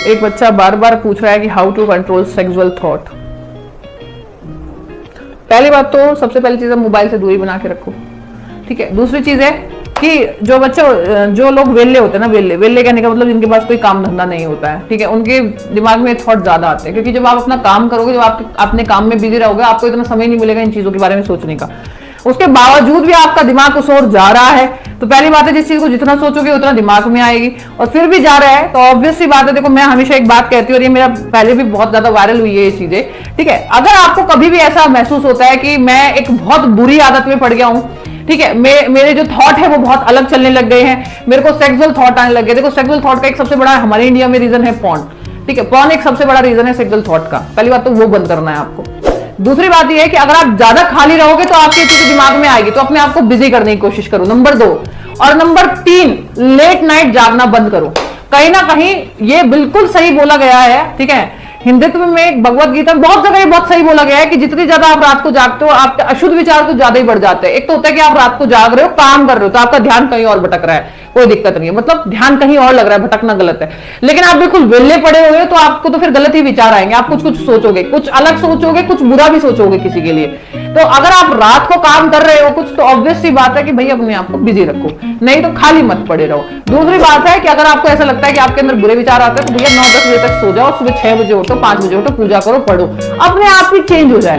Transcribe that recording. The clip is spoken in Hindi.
एक बच्चा बार बार पूछ रहा है कि how to control sexual thought. पहली बात तो सबसे पहली चीज है मोबाइल से दूरी बना के रखो, ठीक है। दूसरी चीज है कि जो लोग वेले होते हैं ना, वेले कहने का मतलब जिनके पास कोई काम धंधा नहीं होता है, ठीक है, उनके दिमाग में थॉट ज्यादा आते हैं, क्योंकि जब आप अपना काम करोगे, जब आप अपने काम में बिजी रहोगे, आपको इतना समय नहीं मिलेगा इन चीजों के बारे में सोचने का। उसके बावजूद भी आपका दिमाग उस ओर जा रहा है, तो पहली बात है जिस चीज को जितना सोचोगे उतना दिमाग में आएगी, और फिर भी जा रहा है तो ऑब्वियस सी बात है। देखो मैं हमेशा एक बात कहती हूँ, और ये मेरा पहले भी बहुत ज्यादा वायरल हुई है ये चीजें, ठीक है। अगर आपको कभी भी ऐसा महसूस होता है कि मैं एक बहुत बुरी आदत में पड़ गया हूं, ठीक है, मेरे जो थॉट है वो बहुत अलग चलने लग गए हैं, मेरे को सेक्सुअल थॉट आने लग गए। देखो सेक्सुअल थॉट का एक सबसे बड़ा हमारे इंडिया में रीजन है पॉर्न, ठीक है। पॉर्न एक सबसे बड़ा रीजन है सेक्सुअल थॉट का। पहली बात तो वो बंद करना है आपको। दूसरी बात यह है कि अगर आप ज्यादा खाली रहोगे तो आपकी चीजें दिमाग में आएगी, तो अपने आप को बिजी करने की कोशिश करो, नंबर 2। और नंबर 3, लेट नाइट जागना बंद करो। कहीं ना कहीं ये बिल्कुल सही बोला गया है, ठीक है, हिंदुत्व में भगवत गीता में बहुत जगह बहुत सही बोला गया है कि जितनी ज्यादा आप रात को जागते हो, आपके अशुद्ध विचार तो ज्यादा ही बढ़ जाते हैं। एक तो होता है कि आप रात को जाग रहे हो, काम कर रहे हो, तो आपका ध्यान कहीं और भटक रहा है, कोई दिक्कत नहीं है, मतलब ध्यान कहीं और लग रहा है, भटकना गलत है। लेकिन आप बिल्कुल वेले पड़े हुए हो तो आपको तो फिर गलत ही विचार आएंगे, आप कुछ कुछ सोचोगे, कुछ अलग सोचोगे, कुछ बुरा भी सोचोगे किसी के लिए। तो अगर आप रात को काम कर रहे हो कुछ, तो ऑब्वियस सी बात है कि भाई अपने आप को बिजी रखो, नहीं तो खाली मत पड़े रहो। दूसरी बात है कि अगर आपको ऐसा लगता है कि आपके अंदर बुरे विचार आते हैं, तो भैया 9-10 बजे तक सो जाओ, सुबह 6 बजे उठो, 5 बजे उठो, पूजा करो, पढ़ो, अपने आप ही चेंज हो जाएगा।